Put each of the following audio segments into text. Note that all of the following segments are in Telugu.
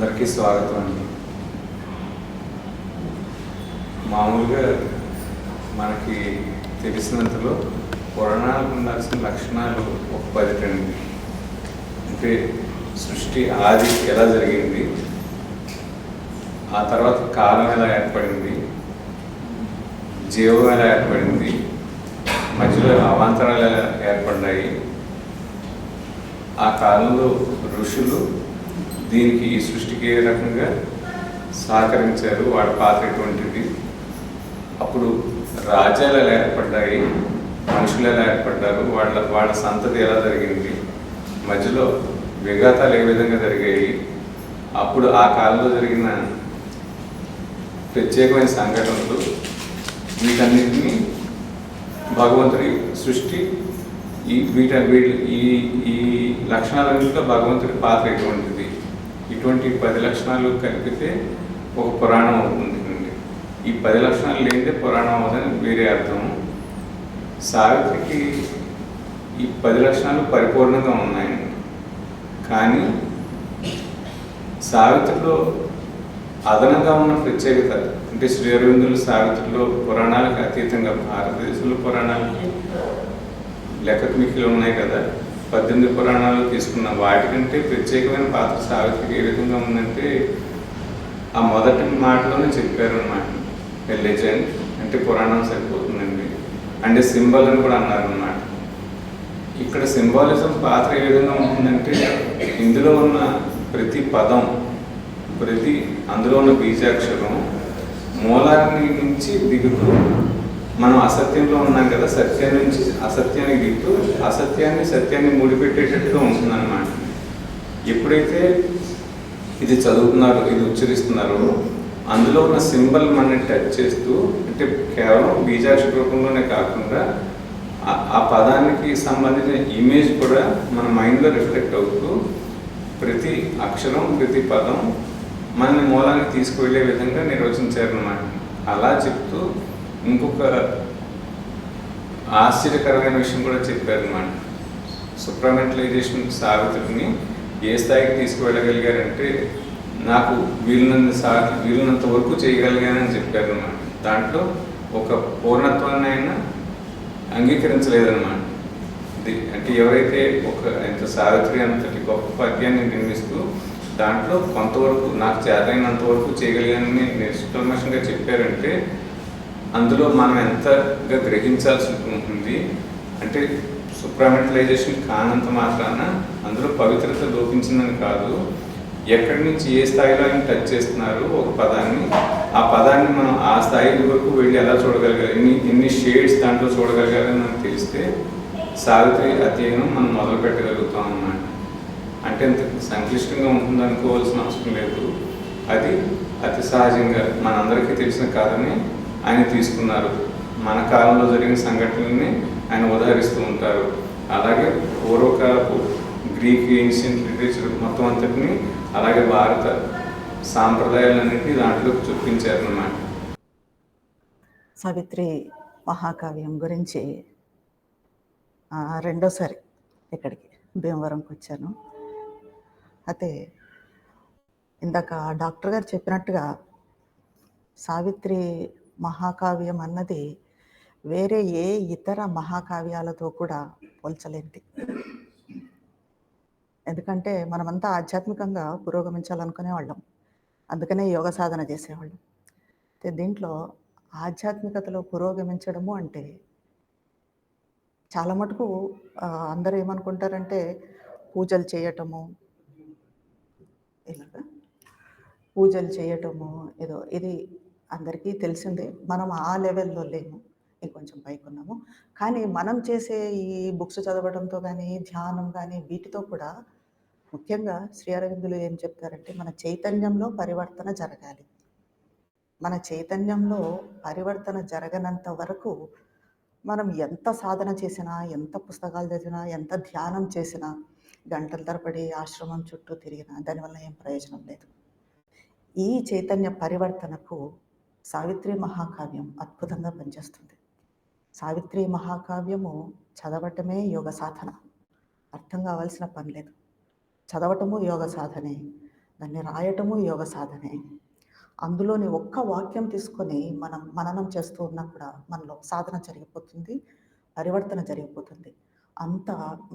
అందరికీ స్వాగతం అండి. మామూలుగా మనకి తెలిసినంతలో పురాణాలకు ఉండాల్సిన లక్షణాలు ఒక 10 అండి. అంటే సృష్టి ఆది ఎలా జరిగింది, ఆ తర్వాత కాలం ఎలా ఏర్పడింది, జీవం ఎలా ఏర్పడింది, మధ్యలో అవాంతరాలు ఎలా ఏర్పడ్డాయి, ఆ కాలంలో ఋషులు దీనికి ఈ సృష్టికి ఏ రకంగా సహకరించారు, వాడి పాత్ర ఎటువంటిది, అప్పుడు రాజ్యాలు ఎలా ఏర్పడ్డాయి, మనుషులు ఎలా ఏర్పడ్డారు, వాళ్ళ సంతతి ఎలా జరిగింది, మధ్యలో విఘాతాలు ఏ విధంగా జరిగాయి, అప్పుడు ఆ కాలంలో జరిగిన ప్రత్యేకమైన సంఘటనలు, వీటన్నిటినీ భగవంతుడి సృష్టి ఈ లక్షణాలన్నింటిలో భగవంతుడి పాత్ర ఎటువంటిది, ఇటువంటి 10 లక్షణాలు కలిపితే ఒక పురాణం అవుతుంది అండి. ఈ 10 లక్షణాలు లేనిదే పురాణం అవుదని వేరే అర్థం. సావిత్రికి ఈ 10 లక్షణాలు పరిపూర్ణంగా ఉన్నాయండి. కానీ సావిత్రిలో అదనంగా ఉన్న ప్రత్యేకత అంటే శ్రీ అరవిందులు సావిత్రిలో పురాణాలకు అతీతంగా, భారతదేశంలో పురాణాలకి లెక్కకు మిక్కిలు ఉన్నాయి కదా, 18 పురాణాలు తీసుకున్న వాటికంటే ప్రత్యేకమైన పాత్ర సావిత్రికి ఏ విధంగా ఉందంటే ఆ మొదటి మాటలోనే చెప్పారు అన్నమాట. లెజెండ్ అంటే పురాణం సరిపోతుందండి, అంటే సింబల్ అని కూడా అన్నారన్నమాట. ఇక్కడ సింబాలిజం పాత్ర ఏ విధంగా ఉంటుందంటే ఇందులో ఉన్న ప్రతి పదం, అందులో ఉన్న బీజాక్షరం మూలాన్ని నుంచి దిగుతూ, మనం అసత్యంలో ఉన్నాం కదా, సత్యం నుంచి అసత్యానికి దిగుతూ సత్యాన్ని ముడిపెట్టేటట్టుగా ఉంటుందన్నమాట. ఎప్పుడైతే ఇది చదువుతున్నారో, ఇది ఉచ్చరిస్తున్నారో, అందులో ఉన్న సింబల్ మనని టచ్ చేస్తూ, అంటే కేవలం బీజాక్షర రూపంలోనే కాకుండా ఆ పదానికి సంబంధించిన ఇమేజ్ కూడా మన మైండ్లో రిఫ్లెక్ట్ అవుతూ, ప్రతి అక్షరం ప్రతి పదం మనని మూలానికి తీసుకువెళ్ళే విధంగా నిర్వచించారన్నమాట. అలా చెప్తూ ఇంకొక ఆశ్చర్యకరమైన విషయం కూడా చెప్పారన్నమాట. సుప్రమెంటలైజేషన్ సావిత్రిని ఏ స్థాయికి తీసుకువెళ్ళగలిగారంటే, నాకు వీలున్నంత వరకు చేయగలిగానని చెప్పారన్నమాట. దాంట్లో ఒక పూర్ణత్వాన్ని అయినా అంగీకరించలేదన్నమాట. అంటే ఎవరైతే ఎంత సావిత్రి అంతటి గొప్ప పద్యాన్ని నిర్మిస్తూ దాంట్లో కొంతవరకు నాకు చేతైనంత వరకు చేయగలిగానని నిష్కల్మషంగా చెప్పారంటే, అందులో మనం ఎంతగా గ్రహించాల్సి ఉంటుంది అంటే సుప్రమెంటలైజేషన్ కానంత మాత్రాన అందులో పవిత్రత లోపించిందని కాదు, ఎక్కడి నుంచి ఏ స్థాయిలో ఆయన టచ్ చేస్తున్నారు ఒక పదాన్ని, ఆ పదాన్ని మనం ఆ స్థాయి వరకు వెళ్ళి ఎలా చూడగలగాలి, ఎన్ని షేడ్స్ దాంట్లో చూడగలగాలని మనకు తెలిస్తే సావిత్రి అధ్యయనం మనం మొదలు పెట్టగలుగుతాం అన్నమాట. అంటే అంత సంక్లిష్టంగా ఉంటుంది అనుకోవాల్సిన అవసరం లేదు. అది అతి సహజంగా మనందరికీ తెలిసిన కథని ఆయన తీసుకున్నారు. మన కాలంలో జరిగిన సంఘటనల్ని ఆయన ఉదహరిస్తూ ఉంటారు. అలాగే పూర్వకాలపు గ్రీక్ ఏన్షియంట్ లిటరేచర్ మొత్తం అంతటిని, అలాగే భారత సాంప్రదాయాలన్నింటినీ దాంట్లో చూపించారన్నమాట. సావిత్రి మహాకావ్యం గురించి రెండోసారి ఇక్కడికి భీమవరంకి వచ్చాను. అయితే ఇందాక డాక్టర్ గారు చెప్పినట్టుగా సావిత్రి మహాకావ్యం అన్నది వేరే ఏ ఇతర మహాకావ్యాలతో కూడా పోల్చలేనిది. ఎందుకంటే మనమంతా ఆధ్యాత్మికంగా పురోగమించాలనుకునే వాళ్ళం, అందుకనే యోగ సాధన చేసేవాళ్ళం. అయితే దీంట్లో ఆధ్యాత్మికతలో పురోగమించడము అంటే చాలా మటుకు అందరూ ఏమనుకుంటారంటే పూజలు చేయటము, ఏదో ఇది అందరికీ తెలిసిందే. మనం ఆ లెవెల్లో లేము, ఇంకొంచెం పైకి ఉన్నాము. కానీ మనం చేసే ఈ బుక్స్ చదవడంతో కానీ, ధ్యానం కానీ, వీటితో కూడా ముఖ్యంగా శ్రీ అరవిందులు ఏం చెప్తారంటే మన చైతన్యంలో పరివర్తన జరగాలి. మన చైతన్యంలో పరివర్తన జరగనంత వరకు మనం ఎంత సాధన చేసినా, ఎంత పుస్తకాలు చదివినా, ఎంత ధ్యానం చేసినా, గంటల తరబడి ఆశ్రమం చుట్టూ తిరిగినా దానివల్ల ఏం ప్రయోజనం లేదు. ఈ చైతన్య పరివర్తనకు సావిత్రి మహాకావ్యం అద్భుతంగా పనిచేస్తుంది. సావిత్రి మహాకావ్యము చదవటమే యోగ సాధన, అర్థం కావాల్సిన పని లేదు. చదవటము యోగ సాధనే, దాన్ని రాయటము యోగ సాధనే. అందులోని ఒక్క వాక్యం తీసుకొని మనం మననం చేస్తూ ఉన్నా కూడా మనలో సాధన జరిగిపోతుంది, పరివర్తన జరిగిపోతుంది. అంత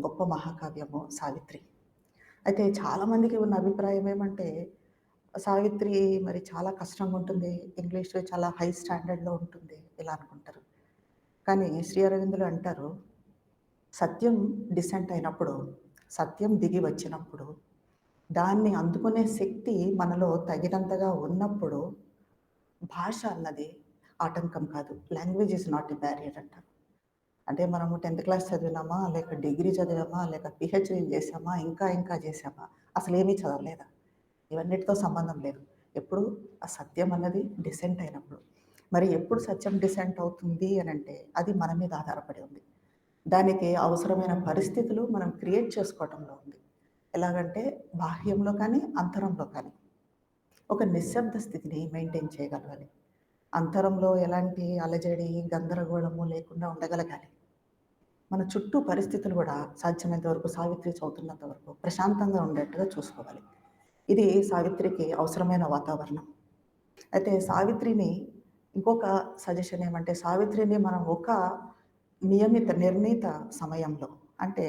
గొప్ప మహాకావ్యము 'సావిత్రి'. అయితే చాలామందికి ఉన్న అభిప్రాయం ఏమంటే, 'సావిత్రి' మరి చాలా కష్టంగా ఉంటుంది. ఇంగ్లీష్ చాలా హై స్టాండర్డ్‌లో ఉంటుంది ఇలా అనుకుంటారు. కానీ శ్రీ అరవిందులు అంటారు, సత్యం డిసెంట్ అయినప్పుడు, సత్యం దిగి వచ్చినప్పుడు, దాన్ని అందుకునే శక్తి మనలో తగినంతగా ఉన్నప్పుడు, భాష అన్నది ఆటంకం కాదు. Language is not a barrier అంటారు. అంటే మనము 10థ్ క్లాస్ చదివినామా, లేక డిగ్రీ చదివామా, లేక పీహెచ్‌డీలు చేశామా, ఇంకా చేశామా, అసలేమీ చదవలేదా? ఇవన్నిటితో సంబంధం లేదు. ఎప్పుడు ఆ సత్యం అన్నది డిసెంట్ అయినప్పుడు. మరి ఎప్పుడు సత్యం డిసెంట్ అవుతుంది అనంటే, అది మన మీద ఆధారపడి ఉంది. దానికి అవసరమైన పరిస్థితులు మనం క్రియేట్ చేసుకోవటంలో ఉంది. ఎలాగంటే బాహ్యంలో కానీ, అంతరంలో కానీ. ఒక నిశ్శబ్ద స్థితిని మెయింటైన్ చేయగలగాలి. అంతరంలో ఎలాంటి అలజడి, గందరగోళము లేకుండా ఉండగలగాలి. మన చుట్టూ పరిస్థితులు గూడా సాధ్యమైనంత వరకు సావిత్రి చదువుతున్నంత వరకు ప్రశాంతంగా ఉండేట్టుగా చూసుకోవాలి. ఇది సావిత్రికి అవసరమైన వాతావరణం. అయితే సావిత్రిని ఇంకొక సజెషన్ ఏమంటే, సావిత్రిని మనం ఒక నిర్ణీత సమయంలో అంటే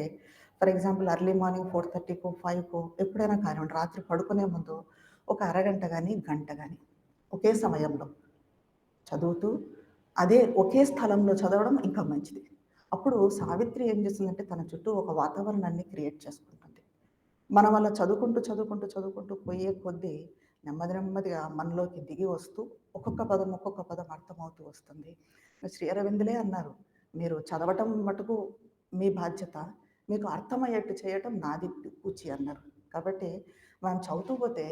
ఫర్ ఎగ్జాంపుల్ ఎర్లీ మార్నింగ్ 4:30కో, 5కో ఎప్పుడైనా కానివ్వండి, రాత్రి పడుకునే ముందు ఒక అరగంట గానీ, గంట గానీ ఒకే సమయంలో చదువుతూ, అదే ఒకే స్థలంలో చదవడం ఇంకా మంచిది. అప్పుడు సావిత్రి ఏం చేస్తుందంటే, తన చుట్టూ ఒక వాతావరణాన్ని క్రియేట్ చేసుకుంటుంది. మనం అలా చదువుకుంటూ పోయే కొద్దీ నెమ్మదిగా మనలోకి దిగి వస్తూ, ఒక్కొక్క పదం అర్థమవుతూ వస్తుంది. శ్రీ అరవిందులే అన్నారు, "మీరు చదవటం మటుకు మీ బాధ్యత, మీకు అర్థమయ్యేట్టు చేయటం నాది పూచి" అన్నారు. కాబట్టి మనం చదువుతూ పోతే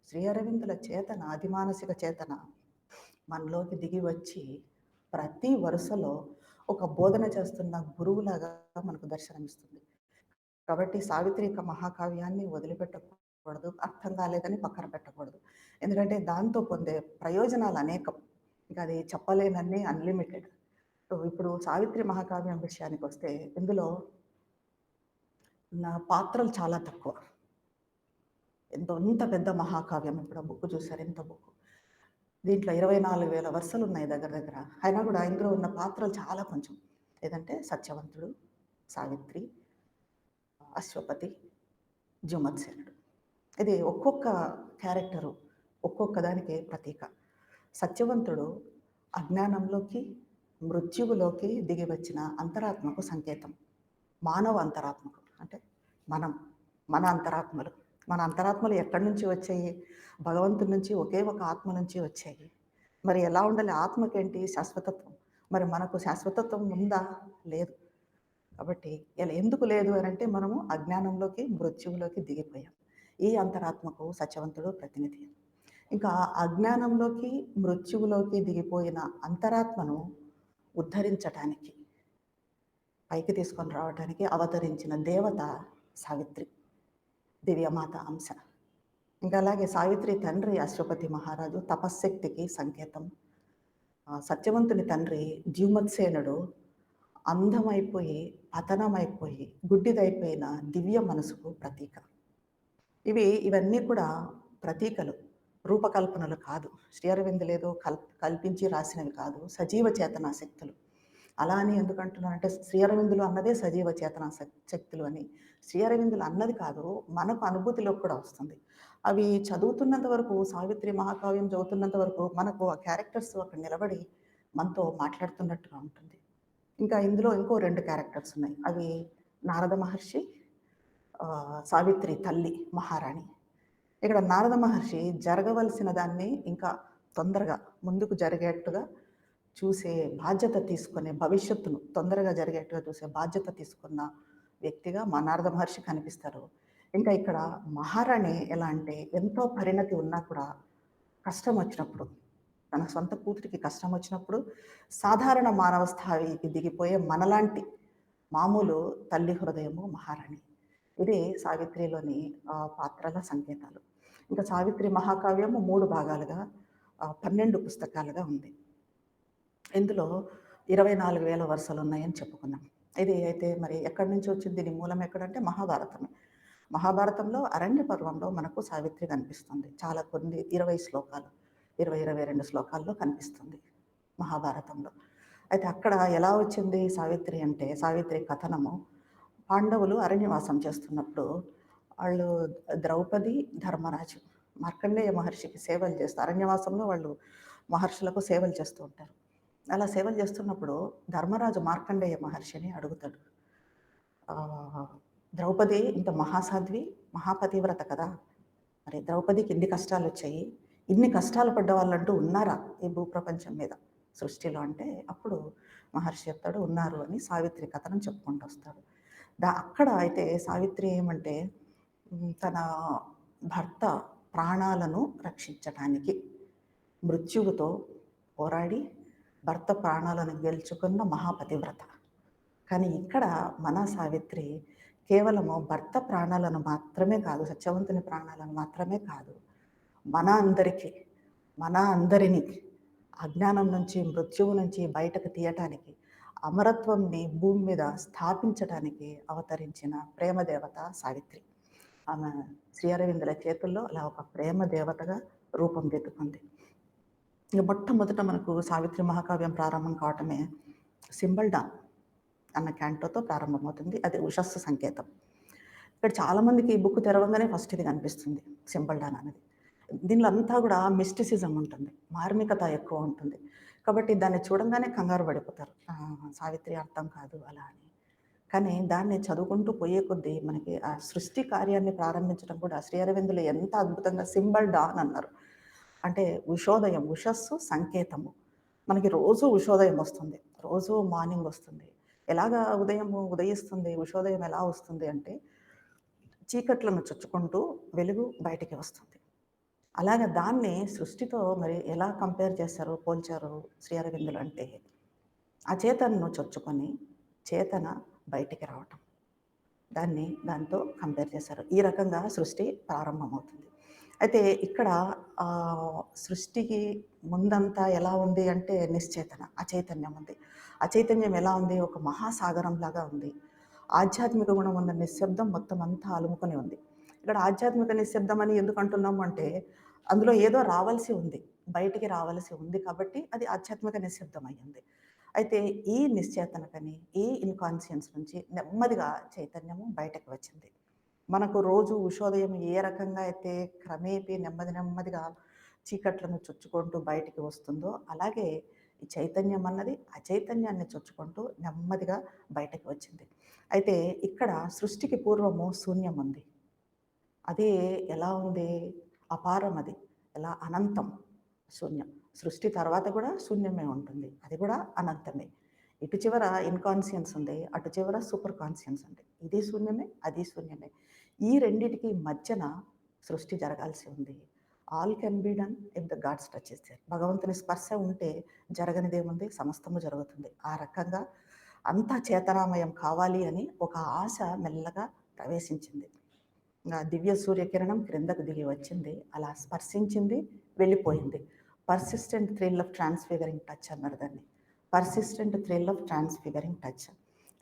శ్రీ అరవిందుల చేతన, అధిమానసిక చేతన మనలోకి దిగి వచ్చి, ప్రతి వరుసలో ఒక బోధన చేస్తున్న గురువులాగా మనకు దర్శనమిస్తుంది. కాబట్టి సావిత్రి యొక్క మహాకావ్యాన్ని వదిలిపెట్టకూడదు. అర్థం కాలేదని పక్కన పెట్టకూడదు. ఎందుకంటే దాంతో పొందే ప్రయోజనాలు అనేకం. ఇంకా అది చెప్పలేనన్ని అన్‌లిమిటెడ్. సో, ఇప్పుడు సావిత్రి మహాకావ్యం విషయానికొస్తే ఇందులో పాత్రలు చాలా తక్కువ. ఇంత పెద్ద మహాకావ్యం, ఇప్పుడు ఆ బుక్ చూసారు ఎంత బుక్. దీంట్లో 24,000 వరుసలున్నాయి దగ్గర దగ్గర. అయినా కూడా ఇందులో ఉన్న పాత్రలు చాలా కొంచెం. ఏదంటే సత్యవంతుడు, సావిత్రి, అశ్వపతి, జుమత్సేనుడు. ఇది ఒక్కొక్క క్యారెక్టరు ఒక్కొక్క దానికి ప్రతీక. సత్యవంతుడు అజ్ఞానంలోకి, మృత్యువులోకి దిగి వచ్చిన అంతరాత్మకు సంకేతం. మానవ అంతరాత్మకు అంటే మనం, మన అంతరాత్మలు. మన అంతరాత్మలు ఎక్కడి నుంచి వచ్చాయి? భగవంతుడి నుంచి, ఒకే ఒక ఆత్మ నుంచి వచ్చాయి. మరి ఎలా ఉండాలి? ఆత్మకేంటి? శాశ్వతత్వం. మరి మనకు శాశ్వతత్వం ఉందా? లేదు. కాబట్టి ఇలా ఎందుకు లేదు అనంటే, మనము అజ్ఞానంలోకి, మృత్యువులోకి దిగిపోయాం. ఈ అంతరాత్మకు సత్యవంతుడు ప్రతినిధి. ఇంకా అజ్ఞానంలోకి, మృత్యువులోకి దిగిపోయిన అంతరాత్మను ఉద్ధరించటానికి, పైకి తీసుకొని రావటానికి అవతరించిన దేవత సావిత్రి, దివ్యమాత అంశ. ఇంకా అలాగే సావిత్రి తండ్రి అశ్వపతి మహారాజు తపశ్శక్తికి సంకేతం. సత్యవంతుని తండ్రి జీవత్సేనుడు అంధమైపోయి, పతనమైపోయి, గుడ్డిదైపోయిన దివ్య మనసుకు ప్రతీక. ఇవన్నీ కూడా ప్రతీకలు, రూపకల్పనలు కాదు. శ్రీ అరవిందులు ఏదో కల్పించి రాసినవి కాదు, సజీవ చేతనా శక్తులు. అలా అని ఎందుకంటున్నానంటే, శ్రీ అరవిందులు అన్నదే సజీవ చేతనా శక్తులు అని. శ్రీ అరవిందులు అన్నది కాదు, మనకు అనుభూతిలోకి కూడా వస్తుంది. అవి చదువుతున్నంత వరకు, సావిత్రి మహాకావ్యం చదువుతున్నంత వరకు మనకు ఆ క్యారెక్టర్స్ అక్కడ నిలబడి మనతో మాట్లాడుతున్నట్టుగా ఉంటుంది. ఇంకా ఇందులో ఇంకో 2 క్యారెక్టర్స్ ఉన్నాయి. అవి నారద మహర్షి, సావిత్రి తల్లి మహారాణి. ఇక్కడ నారద మహర్షి జరగవలసిన దాన్ని ఇంకా తొందరగా ముందుకు జరిగేట్టుగా చూసే బాధ్యత తీసుకునే, భవిష్యత్తును తొందరగా జరిగేట్టుగా చూసే బాధ్యత తీసుకున్న వ్యక్తిగా మా నారద మహర్షి కనిపిస్తారు. ఇంకా ఇక్కడ మహారాణి ఎలా అంటే, ఎంతో పరిణతి ఉన్నా కూడా కష్టం వచ్చినప్పుడు, తన సొంత కూతురికి కష్టం వచ్చినప్పుడు సాధారణ మానవ స్థాయికి దిగిపోయే మనలాంటి మామూలు తల్లి హృదయము మహారాణి. ఇది సావిత్రిలోని పాత్రల సంకేతాలు. ఇంకా సావిత్రి మహాకావ్యము 3 భాగాలుగా, 12 పుస్తకాలుగా ఉంది. ఇందులో 24,000 వరుసలు ఉన్నాయని చెప్పుకున్నాం. ఇది అయితే మరి ఎక్కడి నుంచి వచ్చింది? దీని మూలం ఎక్కడంటే మహాభారతమే. మహాభారతంలో అరణ్య పర్వంలో మనకు సావిత్రి కనిపిస్తుంది. చాలా కొన్ని 20 శ్లోకాలు, 20, 22 శ్లోకాల్లో కనిపిస్తుంది మహాభారతంలో. అయితే అక్కడ ఎలా వచ్చింది సావిత్రి అంటే, సావిత్రి కథనము పాండవులు అరణ్యవాసం చేస్తున్నప్పుడు వాళ్ళు ద్రౌపది, ధర్మరాజు మార్కండేయ మహర్షికి సేవలు చేస్తూ అరణ్యవాసంలో వాళ్ళు మహర్షులకు సేవలు చేస్తూ ఉంటారు. అలా సేవలు చేస్తున్నప్పుడు ధర్మరాజు మార్కండేయ మహర్షిని అడుగుతాడు. ద్రౌపది ఇంత మహాసాధ్వి, మహాపతివ్రత కదా! మరి ద్రౌపదికి ఇన్ని కష్టాలొచ్చాయి. ఇన్ని కష్టాలు పడ్డ వాళ్ళంటూ ఉన్నారా ఈ భూప్రపంచం మీద, సృష్టిలో అంటే, అప్పుడు మహర్షి చెప్తాడు ఉన్నారు అని సావిత్రి కథనం చెప్పుకుంటూ వస్తాడు. అక్కడ అయితే సావిత్రి ఏమంటే తన భర్త ప్రాణాలను రక్షించటానికి మృత్యువుతో పోరాడి భర్త ప్రాణాలను గెలుచుకున్న మహాపతివ్రత. కానీ ఇక్కడ మన సావిత్రి కేవలము భర్త ప్రాణాలను మాత్రమే కాదు, సత్యవంతుని ప్రాణాలను మాత్రమే కాదు, మన అందరినీ అజ్ఞానం నుంచి, మృత్యువు నుంచి బయటకు తీయటానికి, అమరత్వంని భూమి మీద స్థాపించటానికి అవతరించిన ప్రేమ దేవత సావిత్రి. ఆమె శ్రీ అరవిందుల చేతుల్లో అలా ఒక ప్రేమ దేవతగా రూపం దిద్దుకుంది. ఇక మొట్టమొదట మనకు సావిత్రి మహాకావ్యం ప్రారంభం కావటమే సింబల్ డాన్ అన్న క్యాంటోతో ప్రారంభమవుతుంది. అది ఉషస్సు సంకేతం. ఇక్కడ చాలామందికి ఈ బుక్ తెరవంగానే ఫస్ట్ ఇది కనిపిస్తుంది, సింబల్ డాన్ అనేది. దీనిలో అంతా కూడా మిస్టిసిజం ఉంటుంది, మార్మికత ఎక్కువ ఉంటుంది. కాబట్టి దాన్ని చూడంగానే కంగారు పడిపోతారు, సావిత్రి అర్థం కాదు అలా అని. కానీ దాన్ని చదువుకుంటూ పోయే కొద్దీ మనకి ఆ సృష్టి కార్యాన్ని ప్రారంభించడం కూడా శ్రీ అరవిందులు ఎంత అద్భుతంగా సింబల్ డాన్ అన్నారు. అంటే ఉషోదయం, ఉషస్సు సంకేతము. మనకి రోజు ఉషోదయం వస్తుంది, రోజు మార్నింగ్ వస్తుంది. ఎలాగా ఉదయిస్తుంది, ఉషోదయం ఎలా వస్తుంది అంటే చీకట్లను చొచ్చుకుంటూ వెలుగు బయటికి వస్తుంది. అలాగే దాన్ని సృష్టితో మరి ఎలా కంపేర్ చేశారు, పోల్చారు శ్రీ అరవిందులు అంటే, అచేతనను చొచ్చుకొని చేతన బయటికి రావటం, దాంతో కంపేర్ చేశారు. ఈ రకంగా సృష్టి ప్రారంభమవుతుంది. అయితే ఇక్కడ సృష్టికి ముందంతా ఎలా ఉంది అంటే నిశ్చేతన, అచైతన్యం ఉంది. అచైతన్యం ఎలా ఉంది, ఒక మహాసాగరంలాగా ఉంది. ఆధ్యాత్మిక గుణం ఉన్న నిశ్శబ్దం మొత్తం అంతా అలుముకొని ఉంది. ఇక్కడ ఆధ్యాత్మిక నిశ్శబ్దం అని ఎందుకు అంటున్నాము అంటే, అందులో ఏదో రావాల్సి ఉంది, బయటికి రావాల్సి ఉంది కాబట్టి అది ఆధ్యాత్మిక నిశ్శబ్దం అయ్యింది. అయితే ఈ నిశ్చేతనకని, ఈ ఇన్కాన్షియన్స్ నుంచి నెమ్మదిగా చైతన్యము బయటకు వచ్చింది. మనకు రోజు ఉషోదయం ఏ రకంగా అయితే క్రమేపీ నెమ్మదిగా చీకట్లను చొచ్చుకుంటూ బయటికి వస్తుందో, అలాగే ఈ చైతన్యం అన్నది అచైతన్యాన్ని చొచ్చుకుంటూ నెమ్మదిగా బయటకు వచ్చింది. అయితే ఇక్కడ సృష్టికి పూర్వము శూన్యం ఉంది. అది ఎలా ఉంది, అపారం, అది ఎలా అనంతం, శూన్యం. సృష్టి తర్వాత కూడా శూన్యమే ఉంటుంది, అది కూడా అనంతమే. ఇటు చివర ఇన్కాన్షియన్స్ ఉంది, అటు చివర సూపర్ కాన్షియన్స్ ఉంది. ఇది శూన్యమే, అది శూన్యమే. ఈ రెండిటికి మధ్యన సృష్టి జరగాల్సి ఉంది. All can be done if the God's touch is there. భగవంతుని స్పర్శ ఉంటే జరగనిదేముంది, సమస్తము జరుగుతుంది. ఆ రకంగా అంతా చేతనామయం కావాలి అని ఒక ఆశ మెల్లగా ప్రవేశించింది. దివ్య సూర్యకిరణం క్రిందకు దిగి వచ్చింది, అలా స్పర్శించింది, వెళ్ళిపోయింది. పర్సిస్టెంట్ థ్రిల్ ఆఫ్ ట్రాన్స్ఫిగరింగ్ టచ్ అన్నారు దాన్ని. పర్సిస్టెంట్ థ్రిల్ ఆఫ్ ట్రాన్స్ఫిగరింగ్ టచ్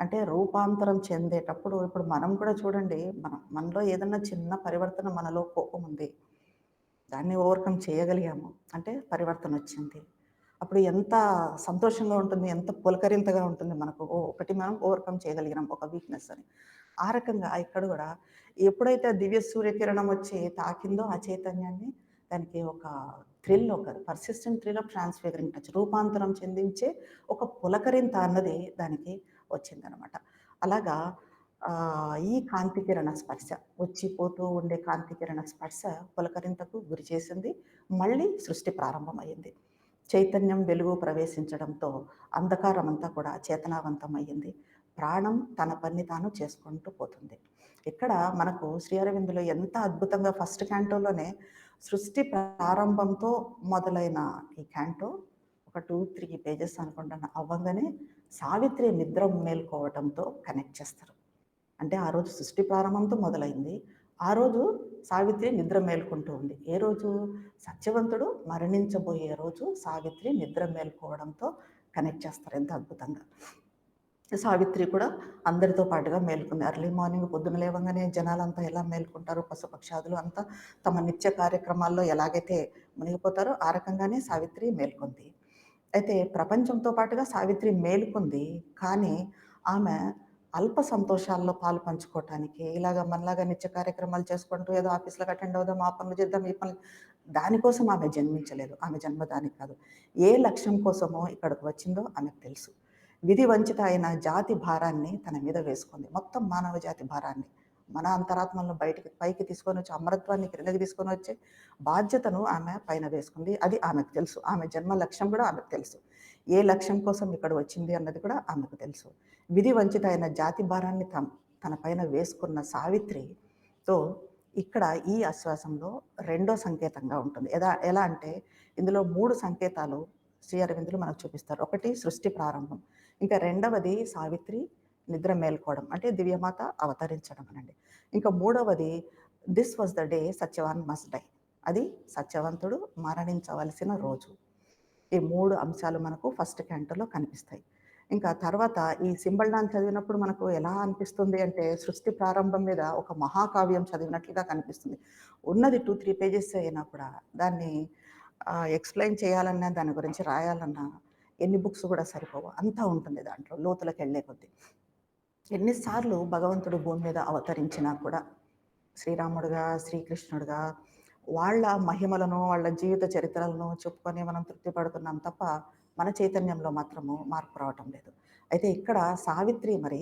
అంటే రూపాంతరం చెందేటప్పుడు, ఇప్పుడు మనం కూడా చూడండి, మనలో ఏదన్నా చిన్న పరివర్తన, మనలో కోపం ఉంది, దాన్ని ఓవర్కమ్ చేయగలిగాము అంటే పరివర్తన వచ్చింది. అప్పుడు ఎంత సంతోషంగా ఉంటుంది, ఎంత పులకరింతగా ఉంటుంది మనకు. ఒకటి మనం ఓవర్కమ్ చేయగలిగినాం, ఒక వీక్నెస్ అని. ఆ రకంగా ఇక్కడ కూడా ఎప్పుడైతే దివ్య సూర్యకిరణం వచ్చి తాకిందో ఆ చైతన్యాన్ని, దానికి ఒక థ్రిల్, ఒక పర్సిస్టెంట్ థ్రిల్ ఆఫ్ ట్రాన్స్ఫిగరింగ్ టచ్, రూపాంతరం చెందించే ఒక పులకరింత అన్నది దానికి వచ్చిందనమాట. అలాగా ఈ కాంతికిరణ స్పర్శ, వచ్చిపోతూ ఉండే కాంతికిరణ స్పర్శ పులకరింతకు గురి చేసింది. మళ్ళీ సృష్టి ప్రారంభమైంది. చైతన్యం, వెలుగు ప్రవేశించడంతో అంధకారం అంతా కూడా చేతనావంతం అయ్యింది. ప్రాణం తన పని తాను చేసుకుంటూ పోతుంది. ఇక్కడ మనకు శ్రీ అరవిందులో ఎంత అద్భుతంగా ఫస్ట్ క్యాంటోలోనే సృష్టి ప్రారంభంతో మొదలైన ఈ క్యాంటో ఒక 2-3 పేజెస్ అనుకుంటాను అవ్వగానే సావిత్రి నిద్ర మేల్కోవడంతో కనెక్ట్ చేస్తారు. అంటే ఆ రోజు సృష్టి ప్రారంభంతో మొదలైంది, ఆ రోజు సావిత్రి నిద్ర మేల్కొంటూ ఉంది. ఏ రోజు, సత్యవంతుడు మరణించబోయే రోజు సావిత్రి నిద్ర మేల్కోవడంతో కనెక్ట్ చేస్తారు. ఎంత అద్భుతంగా. సావిత్రి కూడా అందరితో పాటుగా మేలుకుంది. ఎర్లీ మార్నింగ్ పొద్దున లేవంగానే జనాలంతా ఎలా మేలుకుంటారో, పశుపక్షాదులు అంతా తమ నిత్య కార్యక్రమాల్లో ఎలాగైతే మునిగిపోతారో, ఆ రకంగానే సావిత్రి మేల్కొంది. అయితే ప్రపంచంతో పాటుగా సావిత్రి మేలుకుంది. కానీ ఆమె అల్ప సంతోషాల్లో పాలు పంచుకోవటానికి, ఇలాగ మనలాగా నిత్య కార్యక్రమాలు చేసుకుంటూ ఏదో ఆఫీస్‌లకి అటెండ్ అవుదాం, ఆ పనులు చేద్దాం, ఈ పనులు దానికోసం ఆమె జన్మించలేదు. ఆమె జన్మ దానికి కాదు. ఏ లక్ష్యం కోసమో ఇక్కడికి వచ్చిందో ఆమెకు తెలుసు. విధి వంచిత అయిన జాతి భారాన్ని తన మీద వేసుకుంది. మొత్తం మానవ జాతి భారాన్ని. మన అంతరాత్మలను బయటికి పైకి తీసుకొనొచ్చి, అమరత్వాన్ని క్రిందకి తీసుకొనొచ్చే బాధ్యతను ఆమె పైన వేసుకుంది. అది ఆమెకు తెలుసు. ఆమె జన్మ లక్ష్యం కూడా ఆమెకు తెలుసు. ఏ లక్ష్యం కోసం ఇక్కడ వచ్చింది అన్నది కూడా ఆమెకు తెలుసు. విధి వంచిత అయిన జాతి భారాన్ని తన పైన వేసుకున్న సావిత్రితో ఇక్కడ ఈ ఆశ్వాసంలో రెండో సంకేతంగా ఉంటుంది. ఎలా అంటే ఇందులో 3 సంకేతాలు శ్రీ అరవిందులు మనకు చూపిస్తారు. ఒకటి సృష్టి ప్రారంభం. ఇంకా రెండవది సావిత్రి నిద్ర మేల్కోవడం. అంటే దివ్యమాత అవతరించడం అనండి. ఇంకా మూడవది this was the day Satyavan must die. అది సత్యవంతుడు మరణించవలసిన రోజు. ఈ 3 అంశాలు మనకు ఫస్ట్ క్యాంటోలో కనిపిస్తాయి. ఇంకా తర్వాత ఈ సింబల్ డాన్స్ చదివినప్పుడు మనకు ఎలా అనిపిస్తుంది అంటే, సృష్టి ప్రారంభం మీద ఒక మహాకావ్యం చదివినట్లుగా కనిపిస్తుంది. ఉన్నది 2, 3 పేజెస్ అయినా కూడా దాన్ని ఎక్స్‌ప్లెయిన్ చేయాలన్నా, దాని గురించి రాయాలన్నా ఎన్ని బుక్స్ కూడా సరిపోవు. అంతా ఉంటుంది దాంట్లో లోతులకెళ్ళే కొద్దీ. ఎన్ని సార్లు భగవంతుడు భూమి మీద అవతరించినా కూడా శ్రీరాముడుగా, శ్రీకృష్ణుడుగా వాళ్ళ మహిమలను, వాళ్ళ జీవిత చరిత్రలను చెప్పుకొని మనం తృప్తి పడుతున్నాం తప్ప, మన చైతన్యంలో మాత్రము మార్పు రావటం లేదు. అయితే ఇక్కడ సావిత్రి మరి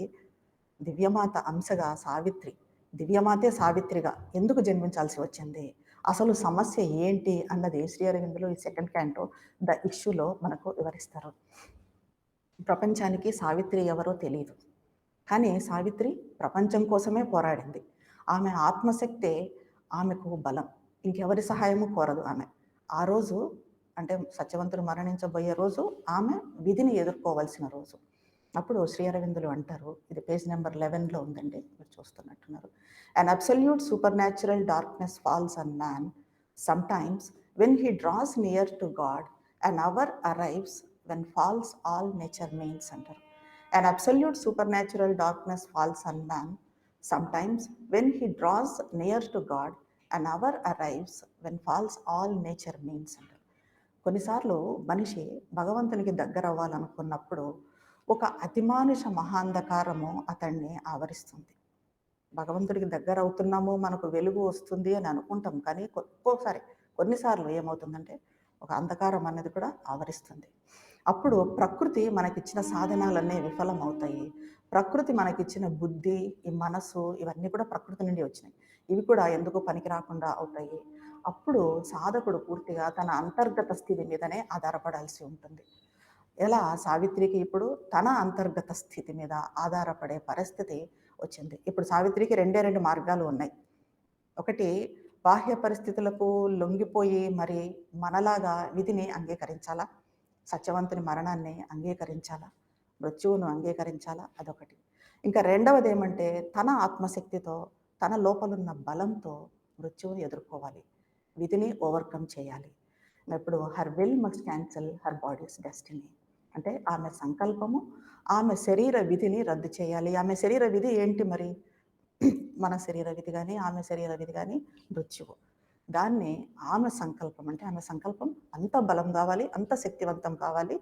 దివ్యమాత అంశగా సావిత్రి, దివ్యమాతే సావిత్రిగా ఎందుకు జన్మించాల్సి వచ్చింది? అసలు సమస్య ఏంటి అన్నది శ్రీ అరవిందులు ఈ సెకండ్ క్యాంటో ద ఇష్యూలో మనకు వివరిస్తారు. ప్రపంచానికి సావిత్రి ఎవరో తెలీదు. కానీ సావిత్రి ప్రపంచం కోసమే పోరాడింది. ఆమె ఆత్మశక్తే ఆమెకు బలం. ఇంకెవరి సహాయము కోరదు ఆమె. ఆ రోజు అంటే సత్యవంతుడు మరణించబోయే రోజు ఆమె విధిని ఎదుర్కోవాల్సిన రోజు. అప్పుడు శ్రీ అరవిందులు అంటారు, ఇది పేజ్ నెంబర్ 11లో ఉందండి, మీరు చూస్తున్నట్టున్నారు. An absolute supernatural darkness falls on man. Sometimes when he draws near to God, an hour arrives when falls all nature means అంటారు. An absolute supernatural darkness falls on man. Sometimes when he draws near to God, an hour arrives when falls all nature means అంటారు. కొన్నిసార్లు మనిషి భగవంతునికి దగ్గర అవ్వాలనుకున్నప్పుడు ఒక అతిమానుష మహాంధకారము అతన్ని ఆవరిస్తుంది. భగవంతుడికి దగ్గర అవుతున్నాము, మనకు వెలుగు వస్తుంది అని అనుకుంటాం. కానీ కొన్నిసార్లు ఏమవుతుందంటే ఒక అంధకారం అనేది కూడా ఆవరిస్తుంది. అప్పుడు ప్రకృతి మనకిచ్చిన సాధనాలన్నీ విఫలమవుతాయి. ప్రకృతి మనకిచ్చిన బుద్ధి, ఈ మనసు ఇవన్నీ కూడా ప్రకృతి నుండి వచ్చినాయి. ఇవి కూడా ఎందుకు పనికి రాకుండా అవుతాయి. అప్పుడు సాధకుడు పూర్తిగా తన అంతర్గత స్థితి మీదనే ఆధారపడాల్సి ఉంటుంది. ఎలా సావిత్రికి ఇప్పుడు తన అంతర్గత స్థితి మీద ఆధారపడే పరిస్థితి వచ్చింది. ఇప్పుడు సావిత్రికి 2 మార్గాలు ఉన్నాయి. ఒకటి బాహ్య పరిస్థితులకు లొంగిపోయి మరి మనలాగా విధిని అంగీకరించాలా, సత్యవంతుని మరణాన్ని అంగీకరించాలా, మృత్యువును అంగీకరించాలా, అదొకటి. ఇంకా రెండవది ఏమంటే తన ఆత్మశక్తితో, తన లోపలున్న బలంతో మృత్యువుని ఎదుర్కోవాలి, విధిని ఓవర్కమ్ చేయాలి. ఇప్పుడు her will must cancel her bodies destiny. అంటే ఆమె సంకల్పము, ఆమె శరీర విధిని రద్దు చేయాలి. ఆమె శరీర విధి ఏంటి మరి? మన శరీర విధి కానీ, ఆమె శరీర విధి కానీ మృత్యువు. దాన్ని ఆమె సంకల్పం, అంటే ఆమె సంకల్పం అంత బలం కావాలి, అంత శక్తివంతం కావాలి.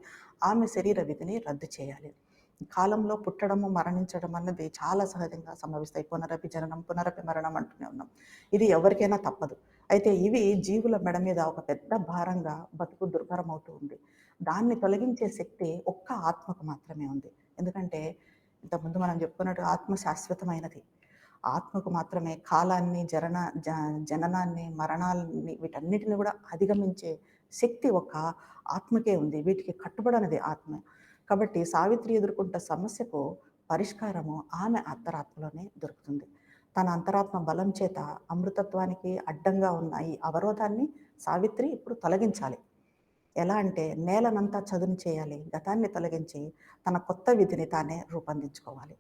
ఆమె శరీర విధిని రద్దు చేయాలి. కాలంలో పుట్టడము, మరణించడం అన్నది చాలా సహజంగా సంభవిస్తాయి. పునరపి జననం, పునరపి మరణం అంటూనే ఉన్నాం. ఇది ఎవరికైనా తప్పదు. అయితే ఇవి జీవుల మెడ మీద ఒక పెద్ద భారంగా బతుకు దుర్భరం అవుతూ ఉంది. దాన్ని తొలగించే శక్తి ఒక్క ఆత్మకు మాత్రమే ఉంది. ఎందుకంటే ఇంతకుముందు మనం చెప్పుకున్నట్టు ఆత్మ శాశ్వతమైనది. ఆత్మకు మాత్రమే కాలాన్ని, జననాన్ని, మరణాలని వీటన్నిటిని కూడా అధిగమించే శక్తి ఒక్క ఆత్మకే ఉంది. వీటికి కట్టుబడనది ఆత్మ. కాబట్టి సావిత్రి ఎదుర్కొంటున్న సమస్యకు పరిష్కారము ఆమె అంతరాత్మలోనే దొరుకుతుంది. తన అంతరాత్మ బలం చేత అమృతత్వానికి అడ్డంగా ఉన్న ఈ అవరోధాన్ని సావిత్రి ఇప్పుడు తొలగించాలి. ఎలా అంటే నేలనంతా చదును చేయాలి, గతాన్ని తొలగించి తన కొత్త విధిని తానే రూపొందించుకోవాలి.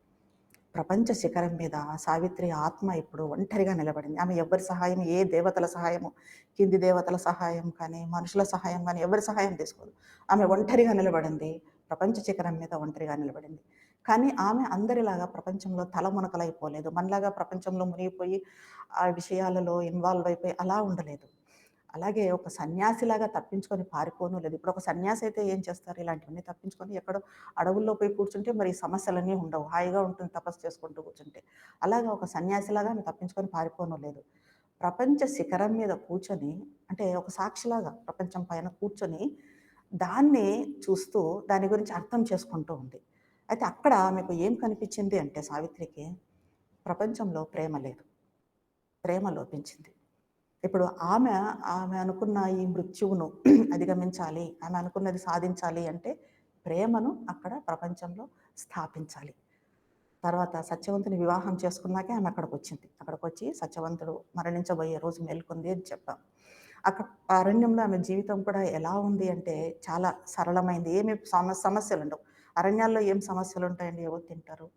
ప్రపంచ శిఖరం మీద సావిత్రి ఆత్మ ఇప్పుడు ఒంటరిగా నిలబడింది. ఆమె ఎవరి సహాయం, ఏ దేవతల సహాయము, కింది దేవతల సహాయం కానీ, మనుషుల సహాయం కానీ ఎవరి సహాయం తీసుకోదు. ఆమె ఒంటరిగా నిలబడింది, ప్రపంచ శిఖరం మీద ఒంటరిగా నిలబడింది. కానీ ఆమె అందరిలాగా ప్రపంచంలో తలమునకలైపోలేదు. మనలాగా ప్రపంచంలో మునిగిపోయి, ఆ విషయాలలో ఇన్వాల్వ్ అయిపోయి అలా ఉండలేదు. అలాగే ఒక సన్యాసిలాగా తప్పించుకొని పారిపోను లేదు. ఇప్పుడు ఒక సన్యాసి అయితే ఏం చేస్తారు? ఇలాంటివన్నీ తప్పించుకొని ఎక్కడో అడవుల్లో పోయి కూర్చుంటే మరి ఈ సమస్యలన్నీ ఉండవు. హాయిగా ఉంటుంది తపస్సు చేసుకుంటూ కూర్చుంటే. అలాగా ఒక సన్యాసిలాగా ఆమె తప్పించుకొని పారిపోను లేదు. ప్రపంచ శిఖరం మీద కూర్చొని, అంటే ఒక సాక్షిలాగా ప్రపంచం పైన కూర్చొని, దాన్ని చూస్తూ దాని గురించి అర్థం చేసుకుంటూ ఉంది. అయితే అక్కడ ఆమెకు ఏం కనిపించింది అంటే సావిత్రికి, ప్రపంచంలో ప్రేమ లేదు. ప్రేమ లోపించింది. ఇప్పుడు ఆమె, ఆమె అనుకున్న ఈ మృత్యువును అధిగమించాలి, ఆమె అనుకున్నది సాధించాలి అంటే ప్రేమను అక్కడ ప్రపంచంలో స్థాపించాలి. తర్వాత సత్యవంతుని వివాహం చేసుకున్నాకే ఆమె అక్కడికొచ్చింది. అక్కడికొచ్చి సత్యవంతుడు మరణించబోయే రోజు మేల్కొంది అని చెప్పాం. అక్కడ అరణ్యంలో ఆమె జీవితం కూడా ఎలా ఉంది అంటే చాలా సరళమైంది. ఏమి సమస్యలుండవు. అరణ్యాల్లో ఏం సమస్యలుంటాయండి? ఎవరు తింటారు?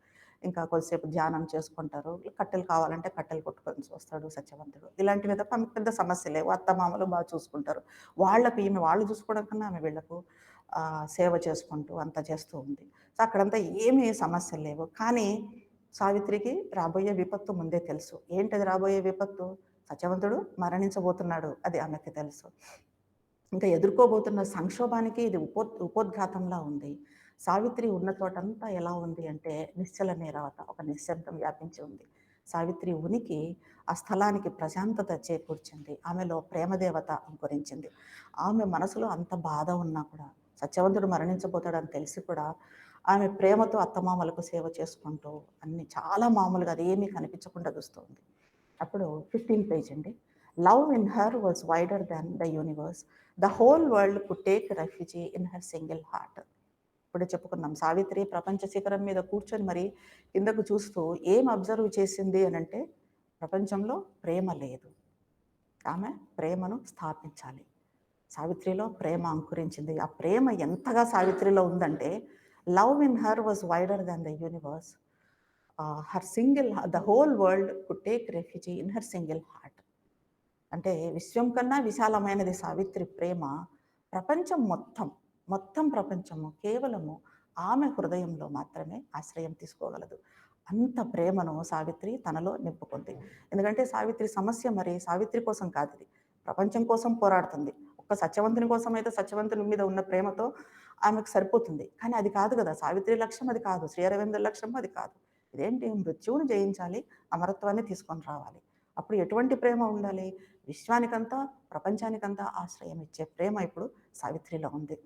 ఇంకా కొద్దిసేపు ధ్యానం చేసుకుంటారు. కట్టెలు కావాలంటే కట్టెలు కొట్టుకొని వస్తాడు సత్యవంతుడు. ఇలాంటివి తప్ప ఆమెకు పెద్ద సమస్య లేవు. అత్తమామలు బాగా చూసుకుంటారు. వాళ్ళకి ఈమె వాళ్ళు చూసుకోవడం కన్నా ఆమె వీళ్ళకు సేవ చేసుకుంటూ అంతా చేస్తూ ఉంది. సో, అక్కడంతా ఏమీ సమస్యలు లేవు. కానీ సావిత్రికి రాబోయే విపత్తు ముందే తెలుసు. ఏంటది రాబోయే విపత్తు? సత్యవంతుడు మరణించబోతున్నాడు. అది ఆమెకి తెలుసు. ఇంకా ఎదుర్కోబోతున్న సంక్షోభానికి ఇది ఉపోద్ఘాతంలా ఉంది. సావిత్రి ఉన్న చోటంతా ఎలా ఉంది అంటే నిశ్చల నీరవత, ఒక నిశ్శబ్దం వ్యాపించి ఉంది. సావిత్రి ఉనికి ఆ స్థలానికి ప్రశాంతత చేకూర్చింది. ఆమెలో ప్రేమదేవత అంకురించింది. ఆమె మనసులో అంత బాధ ఉన్నా కూడా, సత్యవంతుడు మరణించబోతాడని తెలిసి కూడా, ఆమె ప్రేమతో అత్తమామలకు సేవ చేసుకుంటూ అన్ని చాలా మామూలుగా అదేమీ కనిపించకుండా చూస్తుంది. అప్పుడు 15 పేజ్ అండి. Love in her was wider than the universe. The whole world could take refugee in her single heart. ఇప్పుడే చెప్పుకున్నాం. సావిత్రి ప్రపంచ శిఖరం మీద కూర్చొని మరి కిందకు చూస్తూ ఏం అబ్జర్వ్ చేసింది అనంటే, ప్రపంచంలో ప్రేమ లేదు. ఆమె ప్రేమను స్థాపించాలి. సావిత్రిలో ప్రేమ అంకురించింది. ఆ ప్రేమ ఎంతగా సావిత్రిలో ఉందంటే, love in her was wider than the universe. Her single the whole world could take refugee in her single heart. అంటే విశ్వం కన్నా విశాలమైనది సావిత్రి ప్రేమ. ప్రపంచం మొత్తం, మొత్తం ప్రపంచము కేవలము ఆమె హృదయంలో మాత్రమే ఆశ్రయం తీసుకోగలదు. అంత ప్రేమను సావిత్రి తనలో నింపుకుంది. ఎందుకంటే సావిత్రి సమస్య మరి సావిత్రి కోసం కాదిది. ప్రపంచం కోసం పోరాడుతుంది. ఒక్క సత్యవంతుని కోసం అయితే సత్యవంతుని మీద ఉన్న ప్రేమతో ఆమెకు సరిపోతుంది. కానీ అది కాదు కదా! సావిత్రి లక్ష్యం అది కాదు. శ్రీ అరవిందుల లక్ష్యం అది కాదు. ఇదేంటి? మృత్యువును జయించాలి, అమరత్వాన్ని తీసుకొని రావాలి. అప్పుడు ఎటువంటి ప్రేమ ఉండాలి? విశ్వానికంతా, ప్రపంచానికంతా ఆశ్రయం ఇచ్చే ప్రేమ ఇప్పుడు సావిత్రిలో ఉంది.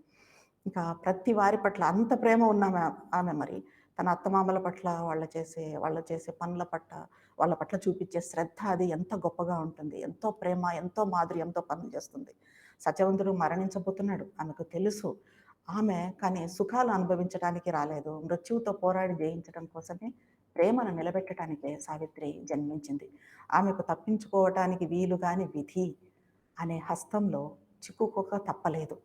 ఇంకా ప్రతి వారి పట్ల అంత ప్రేమ ఉన్న ఆమె మరి తన అత్తమామల పట్ల, వాళ్ళు చేసే పనుల పట్ల, వాళ్ళ పట్ల చూపించే శ్రద్ధ అది ఎంత గొప్పగా ఉంటుంది. ఎంతో ప్రేమ, ఎంతో మాధుర్యంతో పనులు చేస్తుంది. సత్యవంతుడు మరణించబోతున్నాడు. ఆమెకు తెలుసు. ఆమె కానీ సుఖాలు అనుభవించడానికి రాలేదు. మృత్యువుతో పోరాడి జయించడం కోసమే, ప్రేమను నిలబెట్టడానికే సావిత్రి జన్మించింది. ఆమెకు తప్పించుకోవటానికి వీలు గాని విధి అనే హస్తంలో చిక్కుకోక తప్పలేదు.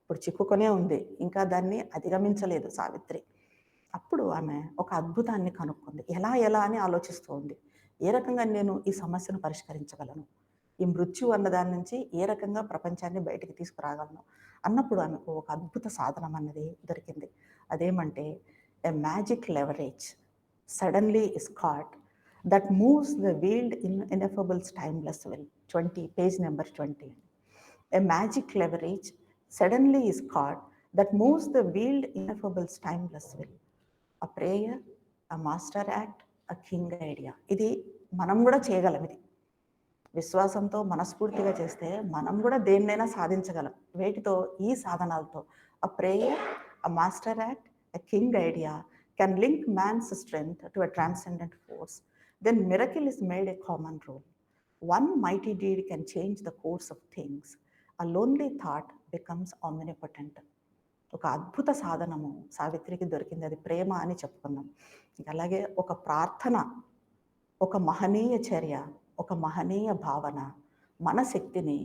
ఇప్పుడు చిక్కుకొనే ఉంది. ఇంకా దాన్ని అధిగమించలేదు సావిత్రి. అప్పుడు ఆమె ఒక అద్భుతాన్ని కనుక్కుంది. ఎలా అని ఆలోచిస్తూ ఉంది. ఏ రకంగా నేను ఈ సమస్యను పరిష్కరించగలను? ఈ మృత్యు అన్న దాని నుంచి ఏ రకంగా ప్రపంచాన్ని బయటికి తీసుకురాగలను? అన్నప్పుడు ఆమెకు ఒక అద్భుత సాధనం అన్నది దొరికింది. అదేమంటే, a magic leverage suddenly is caught that moves the veiled in ineffable's timeless will. 20 page number 20. A magic leverage suddenly is caught that moves the veiled ineffable's timeless will. A prayer, a master act, a king idea. ఇది మనం కూడా చేయగలం. ఇది విశ్వాసంతో మనస్ఫూర్తిగా చేస్తే మనం కూడా దేన్నైనా సాధించగలం. వేటితో? ఈ సాధనాలతో. A prayer, a master act, a king idea can link man's strength to a transcendent force. Then miracle is made a common rule. One mighty deed can change the course of things. A lonely thought becomes omnipotent. ఒక అద్భుత సాధనము సావిత్రికి దొరికింది. అది ప్రేమ అని చెప్పుకున్నాం. అలాగే ఒక ప్రార్థన, ఒక మహనీయ చర్య, ఒక మహనీయ భావన మన శక్తిని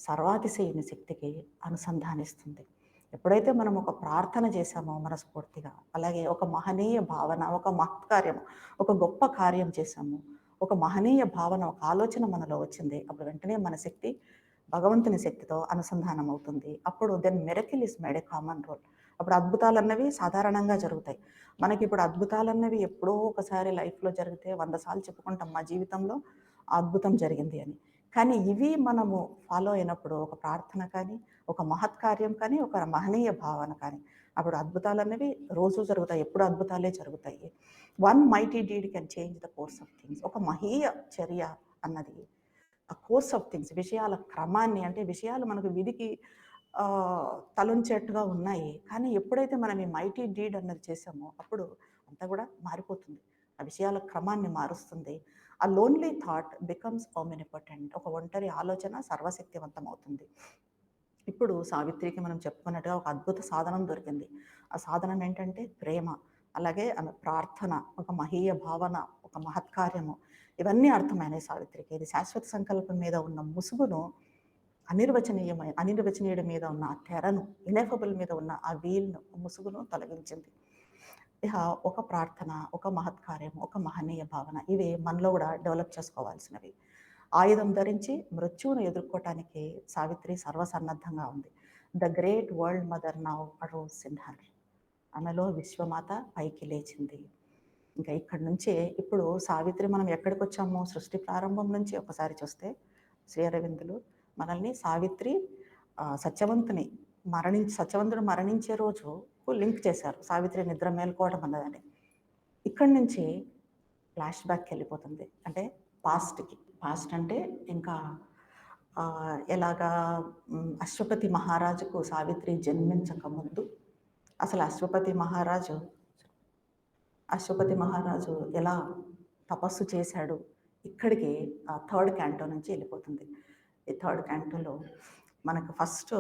సర్వాతిశయని శక్తికి అనుసంధానిస్తుంది. ఎప్పుడైతే మనం ఒక ప్రార్థన చేశామో మనస్ఫూర్తిగా, అలాగే ఒక మహనీయ భావన, ఒక మహత్కార్యం, ఒక గొప్ప కార్యం చేశాము, ఒక మహనీయ భావన, ఒక ఆలోచన మనలో వచ్చింది, అప్పుడు వెంటనే మన శక్తి భగవంతుని శక్తితో అనుసంధానం అవుతుంది. అప్పుడు then miracle is made a common rule. అప్పుడు అద్భుతాలన్నవి సాధారణంగా జరుగుతాయి. మనకిప్పుడు అద్భుతాలన్నవి ఎప్పుడో ఒకసారి లైఫ్‌లో జరిగితే 100 సార్లు చెప్పుకుంటాం మా జీవితంలో ఆ అద్భుతం జరిగింది అని. కానీ ఇవి మనము ఫాలో అయినప్పుడు ఒక ప్రార్థన కానీ, ఒక మహత్కార్యం కానీ, ఒక మహనీయ భావన కానీ, అప్పుడు అద్భుతాలన్నవి రోజు జరుగుతాయి. ఎప్పుడు అద్భుతాలే జరుగుతాయి. One mighty deed can change the course of things. ఒక మహీయ చర్య అన్నది ఆ కోర్స్ ఆఫ్ థింగ్స్ విషయాల క్రమాన్ని అంటే విషయాలు మనకు విధికి తలొంచేట్టుగా ఉన్నాయి. కానీ ఎప్పుడైతే మనం ఈ మైటీ డీడ్ అన్నది చేసామో అప్పుడు అంతా కూడా మారిపోతుంది. ఆ విషయాల క్రమాన్ని మారుస్తుంది. ఆ లోన్లీ థాట్ బికమ్స్ ఓమ్నిపోటెంట్. ఒక ఒంటరి ఆలోచన సర్వశక్తివంతం అవుతుంది. ఇప్పుడు సావిత్రికి మనం చెప్పుకున్నట్టుగా ఒక అద్భుత సాధనం దొరికింది. ఆ సాధనం ఏంటంటే ప్రేమ. అలాగే ఆమె ప్రార్థన, ఒక మహీయ భావన, ఒక మహత్కార్యము ఇవన్నీ అర్థమైనాయి సావిత్రికి. ఇది శాశ్వత సంకల్పం మీద ఉన్న ముసుగును అనిర్వచనీయుడి మీద ఉన్న ఆ తెరను, ఇనెఫబుల్ మీద ఉన్న ఆ వీల్‌ను, ముసుగును తొలగించింది. ఇహ ఒక ప్రార్థన, ఒక మహత్కార్యం, ఒక మహనీయ భావన ఇవి మనలో గూడా డెవలప్ చేసుకోవాల్సినవి. ఆయుధం ధరించి మృత్యువును ఎదుర్కోవటానికి సావిత్రి సర్వసన్నద్ధంగా ఉంది. The great world mother now arouse in her. ఆమెలో విశ్వమాత పైకి లేచింది. ఇంకా ఇక్కడి నుంచే ఇప్పుడు సావిత్రి మనం ఎక్కడికొచ్చాము? సృష్టి ప్రారంభం నుంచి ఒకసారి చూస్తే శ్రీ అరవిందులు మనల్ని సావిత్రి సత్యవంతుడు మరణించే రోజుకు లింక్ చేశారు. సావిత్రి నిద్ర మేల్కోవడం అన్నదని. ఇక్కడి నుంచి ఫ్లాష్ బ్యాక్‌కి వెళ్ళిపోతుంది. అంటే పాస్ట్‌కి. పాస్ట్ అంటే ఇంకా ఎలాగా అశ్వపతి మహారాజుకు సావిత్రి జన్మించక ముందు అసలు అశ్వపతి మహారాజు ఎలా తపస్సు చేశాడు, ఇక్కడికి థర్డ్ క్యాంటో నుంచి వెళ్ళిపోతుంది. ఈ థర్డ్ క్యాంటోలో మనకు ఫస్ట్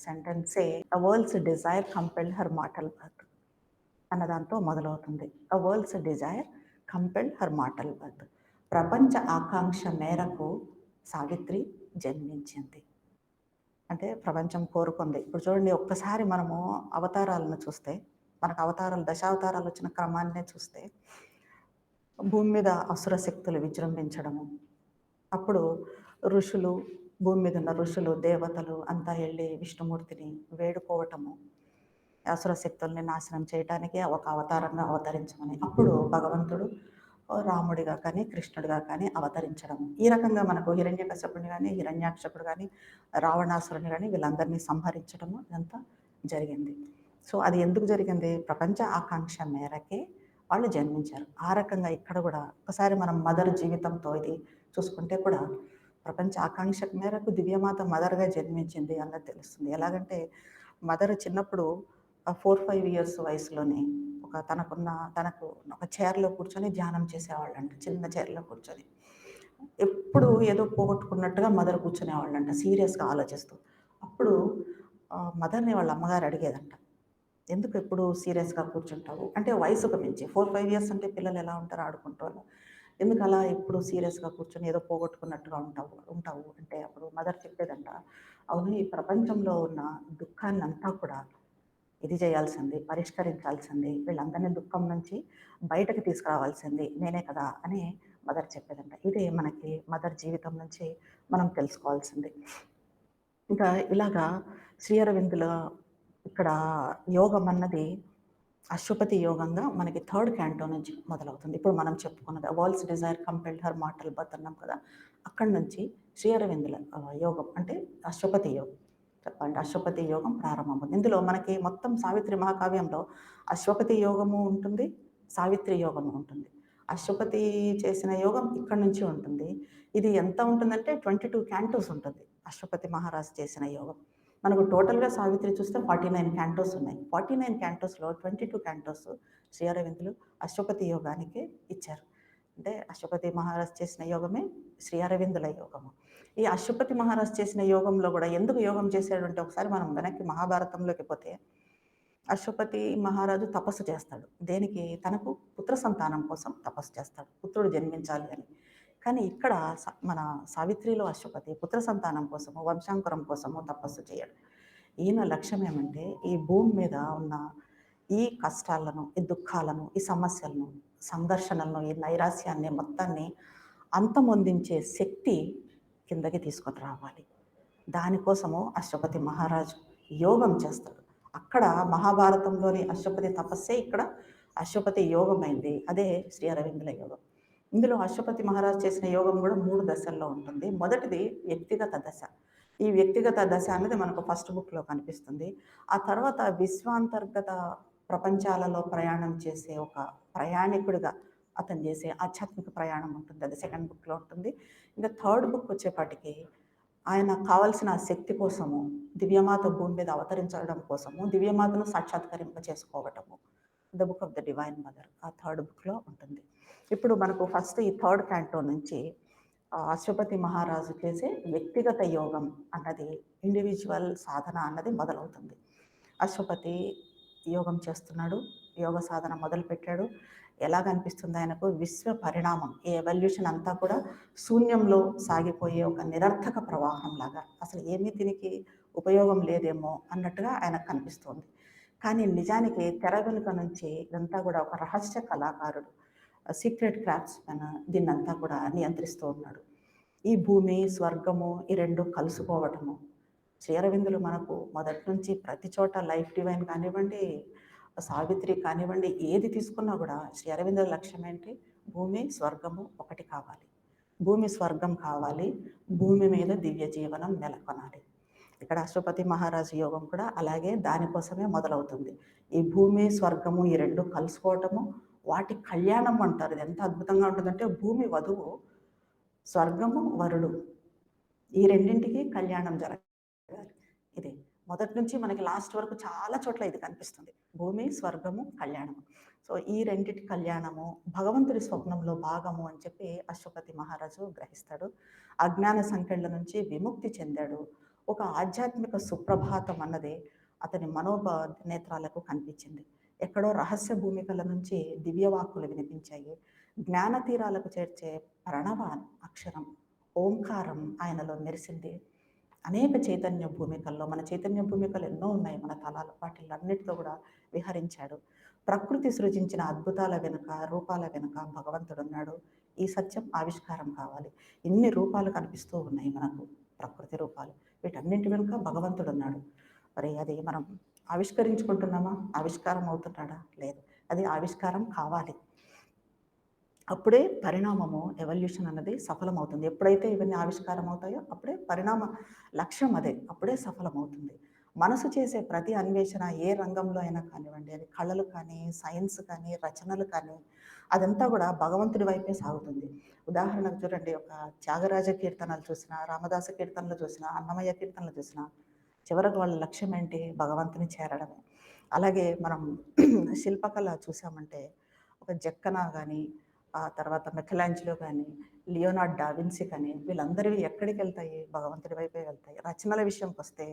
సెంటెన్సే "a world's desire compelled her mortal birth" అన్న దాంతో మొదలవుతుంది. "A world's desire compelled her mortal birth." ప్రపంచ ఆకాంక్ష మేరకు సావిత్రి జన్మించింది. అంటే ప్రపంచం కోరుకుంది. ఇప్పుడు చూడండి ఒక్కసారి మనము అవతారాలను చూస్తే, మనకు అవతారాలు దశావతారాలు వచ్చిన క్రమాన్నే చూస్తే, భూమి మీద అసుర శక్తులు విజృంభించడము, అప్పుడు ఋషులు, భూమి మీద ఉన్న ఋషులు, దేవతలు అంతా వెళ్ళి విష్ణుమూర్తిని వేడుకోవటము, అసుర శక్తుల్ని నాశనం చేయటానికి ఒక అవతారంగా అవతరించమని. అప్పుడు భగవంతుడు రాముడిగా కానీ, కృష్ణుడిగా కానీ అవతరించడం. ఈ రకంగా మనకు హిరణ్యకశపుని కానీ, హిరణ్యాక్షకుడు కానీ, రావణాసురుని కానీ వీళ్ళందరినీ సంహరించడము ఇదంతా జరిగింది. సో అది ఎందుకు జరిగింది? ప్రపంచ ఆకాంక్ష మేరకే వాళ్ళు జన్మించారు. ఆ రకంగా ఇక్కడ కూడా ఒకసారి మనం మదర్ జీవితంతో ఇది చూసుకుంటే కూడా ప్రపంచ ఆకాంక్ష మేరకు దివ్యమాత మదర్‌గా జన్మించింది అన్నది తెలుస్తుంది. ఎలాగంటే మదర్ చిన్నప్పుడు 4, 5 ఇయర్స్ వయసులోనే తనకు ఒక చైర్‌లో కూర్చొని ధ్యానం చేసేవాళ్ళంట. చిన్న చైర్‌లో కూర్చొని. ఎప్పుడు ఏదో పోగొట్టుకున్నట్టుగా మదర్ కూర్చునేవాళ్ళంట సీరియస్‌గా ఆలోచిస్తూ. అప్పుడు మదర్‌ని వాళ్ళ అమ్మగారు అడిగేదంట. "ఎందుకు ఎప్పుడు సీరియస్‌గా కూర్చుంటావు?" అంటే వయసుకు మించి 4, 5 ఇయర్స్ అంటే పిల్లలు ఎలా ఉంటారు ఆడుకుంటూ. "ఎందుకు అలా ఎప్పుడు సీరియస్‌గా కూర్చొని ఏదో పోగొట్టుకున్నట్టుగా ఉంటావు" అంటే అప్పుడు మదర్ చెప్పేదంట, "అవును, ఈ ప్రపంచంలో ఉన్న దుఃఖాన్నంతా కూడా ఇది చేయాల్సింది, పరిష్కరించాల్సింది, వీళ్ళందరినీ దుఃఖం నుంచి బయటకి తీసుకురావాల్సింది నేనే కదా" అని మదర్ చెప్పేదంట. ఇదే మనకి మదర్ జీవితం నుంచి మనం తెలుసుకోవాల్సింది. ఇంకా ఇలాగా శ్రీ అరవిందుల ఇక్కడ యోగం అన్నది అశ్వపతి యోగంగా మనకి థర్డ్ క్యాంటో నుంచి మొదలవుతుంది. ఇప్పుడు మనం చెప్పుకున్నది world's desire compelled her mortal birth అన్నాం కదా, అక్కడి నుంచి శ్రీ అరవిందుల యోగం అంటే అశ్వపతి యోగం. చెప్పండి, అశ్వపతి యోగం ప్రారంభమవుతుంది. ఇందులో మనకి మొత్తం సావిత్రి మహాకావ్యంలో అశ్వపతి యోగము ఉంటుంది, సావిత్రి యోగము ఉంటుంది. అశ్వపతి చేసిన యోగం ఇక్కడి నుంచి ఉంటుంది. ఇది ఎంత ఉంటుందంటే 22 క్యాంటోస్ ఉంటుంది అశ్వపతి మహారాజు చేసిన యోగం. మనకు టోటల్‌గా సావిత్రి చూస్తే 49 క్యాంటోస్ ఉన్నాయి. 49 క్యాంటోస్‌లో 22 క్యాంటోస్ శ్రీ అరవిందులు అశ్వపతి యోగానికి ఇచ్చారు. అంటే అశ్వపతి మహారాజ్ చేసిన యోగమే శ్రీ అరవిందుల యోగము. ఈ అశ్వపతి మహారాజ్ చేసిన యోగంలో కూడా ఎందుకు యోగం చేశాడంటే ఒకసారి మనం వెనక్కి మహాభారతంలోకి పోతే అశ్వపతి మహారాజు తపస్సు చేస్తాడు. దేనికి? తనకు పుత్ర సంతానం కోసం తపస్సు చేస్తాడు. పుత్రుడు జన్మించాలి అని. కానీ ఇక్కడ మన సావిత్రిలో అశ్వపతి పుత్ర సంతానం కోసము, వంశాంకురం కోసము తపస్సు చేయడు. ఈయన లక్ష్యం ఏమంటే ఈ భూమి మీద ఉన్న ఈ కష్టాలను, ఈ దుఃఖాలను, ఈ సమస్యలను, సంఘర్షణలను, ఈ నైరాశ్యాన్ని మొత్తాన్ని అంతమొందించే శక్తి కిందకి తీసుకొని రావాలి. దానికోసము అశ్వపతి మహారాజు యోగం చేస్తాడు. అక్కడ మహాభారతంలోని అశ్వపతి తపస్సే ఇక్కడ అశ్వపతి యోగం అయింది. అదే శ్రీ అరవిందుల యోగం. ఇందులో అశ్వపతి మహారాజు చేసిన యోగం కూడా 3 దశల్లో ఉంటుంది. మొదటిది వ్యక్తిగత దశ. ఈ వ్యక్తిగత దశ అనేది మనకు ఫస్ట్ బుక్‌లో కనిపిస్తుంది. ఆ తర్వాత విశ్వాంతర్గత ప్రపంచాలలో ప్రయాణం చేసే ఒక ప్రయాణికుడిగా అతను చేసే ఆధ్యాత్మిక ప్రయాణం ఉంటుంది. అది సెకండ్ బుక్‌లో ఉంటుంది. ఇంకా థర్డ్ బుక్ వచ్చేపాటికి ఆయన కావాల్సిన శక్తి కోసము, దివ్యమాత భూమి మీద అవతరించడం కోసము, దివ్యమాతను సాక్షాత్కరింప చేసుకోవటము. The book of the divine mother ఆ థర్డ్ బుక్‌లో ఉంటుంది. ఇప్పుడు మనకు ఫస్ట్ ఈ థర్డ్ క్యాంటో నుంచి అశ్వపతి మహారాజు చేసే వ్యక్తిగత యోగం అన్నది, ఇండివిజువల్ సాధన అన్నది మొదలవుతుంది. అశ్వపతి యోగం చేస్తున్నాడు, యోగ సాధన మొదలుపెట్టాడు. ఎలా కనిపిస్తుంది ఆయనకు? విశ్వ పరిణామం, ఈ ఎవల్యూషన్ అంతా కూడా శూన్యంలో సాగిపోయే ఒక నిరర్థక ప్రవాహం లాగా, అసలు ఏమీ దీనికి ఉపయోగం లేదేమో అన్నట్టుగా ఆయనకు కనిపిస్తుంది. కానీ నిజానికి తెర వెనుక నుంచి ఇదంతా కూడా ఒక రహస్య కళాకారుడు, సీక్రెట్ క్రాఫ్ట్స్మెన్ దీన్నంతా కూడా నియంత్రిస్తూ ఉన్నాడు. ఈ భూమి స్వర్గము ఈ రెండు కలుసుకోవటము. శ్రీ అరవిందులు మనకు మొదటి నుంచి ప్రతి చోట లైఫ్ డివైన్ కానివ్వండి, సావిత్రి కానివ్వండి, ఏది తీసుకున్నా కూడా శ్రీ అరవిందుల లక్ష్యం ఏంటి? భూమి స్వర్గము ఒకటి కావాలి, భూమి స్వర్గం కావాలి, భూమి మీద దివ్య జీవనం నెలకొనాలి. ఇక్కడ అశ్వపతి మహారాజు యోగం కూడా అలాగే దానికోసమే మొదలవుతుంది. ఈ భూమి స్వర్గము ఈ రెండు కలుసుకోవటము, వాటి కళ్యాణం అంటారు. ఇది ఎంత అద్భుతంగా ఉంటుందంటే, భూమి వధువు, స్వర్గము వరుడు, ఈ రెండింటికి కళ్యాణం జరగాలి. ఇది మొదటి నుంచి మనకి లాస్ట్ వరకు చాలా చోట్ల ఇది కనిపిస్తుంది. భూమి స్వర్గము కళ్యాణము. సో ఈ రెండిటి కళ్యాణము భగవంతుడి స్వప్నంలో భాగము అని చెప్పి అశ్వపతి మహారాజు గ్రహిస్తాడు. అజ్ఞాన సంకెళ్ళ నుంచి విముక్తి చెందాడు. ఒక ఆధ్యాత్మిక సుప్రభాతం అన్నది అతని నేత్రాలకు కనిపించింది. ఎక్కడో రహస్య భూమికల నుంచి దివ్యవాక్కులు వినిపించాయి. జ్ఞాన తీరాలకు చేర్చే ప్రణవ అక్షరం ఓంకారం ఆయనలో మెరిసింది. అనేక చైతన్య భూమికల్లో, మన చైతన్య భూమికలు ఎన్నో ఉన్నాయి మన తలాలు, వాటిలన్నిటితో కూడా విహరించాడు. ప్రకృతి సృజించిన అద్భుతాల వెనుక, రూపాల వెనుక భగవంతుడు ఉన్నాడు. ఈ సత్యం ఆవిష్కారం కావాలి. ఇన్ని రూపాలు కనిపిస్తూ ఉన్నాయి మనకు, ప్రకృతి రూపాలు, వీటన్నింటి వెనుక భగవంతుడు ఉన్నాడు. మరి అది మనం ఆవిష్కరించుకుంటున్నామా? ఆవిష్కారం అవుతున్నాడా? లేదు. అది ఆవిష్కారం కావాలి. అప్పుడే పరిణామము, ఎవల్యూషన్ అన్నది సఫలమవుతుంది. ఎప్పుడైతే ఇవన్నీ ఆవిష్కారం అవుతాయో అప్పుడే పరిణామ లక్ష్యం అదే, అప్పుడే సఫలమవుతుంది. మనసు చేసే ప్రతి అన్వేషణ ఏ రంగంలో అయినా కానివ్వండి, అది కళలు కానీ, సైన్స్ కానీ, రచనలు కానీ, అదంతా కూడా భగవంతుడి వైపే సాగుతుంది. ఉదాహరణకు చూడండి, ఒక త్యాగరాజ కీర్తనలు చూసినా, రామదాస కీర్తనలు చూసినా, అన్నమయ్య కీర్తనలు చూసినా, చివరకు వాళ్ళ లక్ష్యం ఏంటి? భగవంతుని చేరడమే. అలాగే మనం శిల్పకళ చూసామంటే, ఒక జక్కన కానీ, ఆ తర్వాత మికెలాంజిలో కానీ, లియోనార్డో డావిన్సీ కానీ, వీళ్ళందరివి ఎక్కడికి వెళ్తాయి? భగవంతుడి వైపే వెళ్తాయి. రచనల విషయంకి వస్తే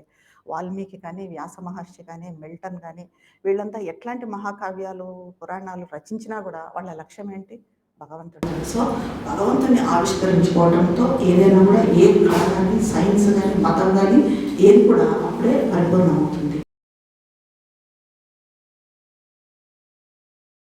వాల్మీకి కానీ, వ్యాస మహర్షి కానీ, మిల్టన్ కానీ, వీళ్ళంతా ఎట్లాంటి మహాకావ్యాలు, పురాణాలు రచించినా కూడా వాళ్ళ లక్ష్యం ఏంటి? భగవంతుడు. సో భగవంతుని ఆవిష్కరించుకోవడంతో ఏదైనా కూడా, ఏ కళ కానీ, సైన్స్ కానీ, మతం కానీ, ఏది కూడా అప్పుడే పరిపూర్ణం అవుతుంది.